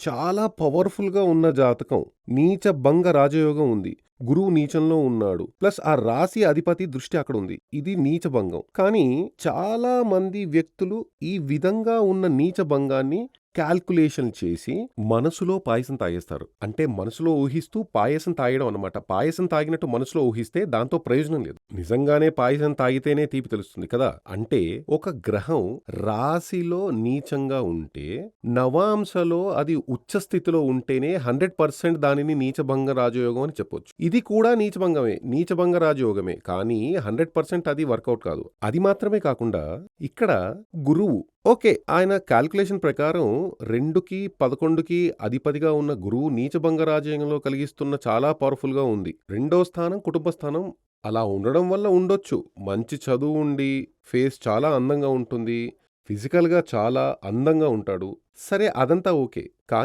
చాలా పవర్‌ఫుల్‌గా ఉన్న జాతకం. నీచ భంగ రాజయోగం ఉంది. గురువు నీచంలో ఉన్నాడు. ప్లస్ ఆ రాశి అధిపతి దృష్టి అక్కడుంది. ఇది నీచ భంగం. కానీ చాలా మంది వ్యక్తులు ఈ విధంగా ఉన్న నీచ భంగాన్ని కాలిక్యులేషన్ చేసి మనసులో పాయసం తాగేస్తారు. అంటే మనసులో ఊహిస్తూ పాయసం తాగడం అన్నమాట. పాయసం తాగినట్టు మనసులో ఊహిస్తే దాంతో ప్రయోజనం లేదు. నిజంగానే పాయసం తాగితేనే తీపి తెలుస్తుంది కదా! అంటే ఒక గ్రహం రాశిలో నీచంగా ఉంటే, నవాంశలో అది ఉచ్చ స్థితిలో ఉంటేనే 100% దానిని నీచభంగ రాజయోగం అని చెప్పొచ్చు. ఇది కూడా నీచభంగమే. నీచభంగ రాజయోగమే. కానీ 100% అది వర్కౌట్ కాదు. అది మాత్రమే కాకుండా ఇక్కడ గురువు ఓకే. ఆయన కాలిక్యులేషన్ ప్రకారం 2కి, 11కి అధిపతిగా ఉన్న గురువు నీచభంగ రాజయోగంలో కలిగిస్తున్న చాలా పవర్‌ఫుల్‌గా ఉంది. రెండో స్థానం కుటుంబ స్థానం అలా ఉండడం వల్ల ఉండొచ్చు. మంచి చదువుండి, ఫేస్ చాలా అందంగా ఉంటుంది. ఫిజికల్‌గా చాలా అందంగా ఉంటాడు. సరే అదంతా ఓకే.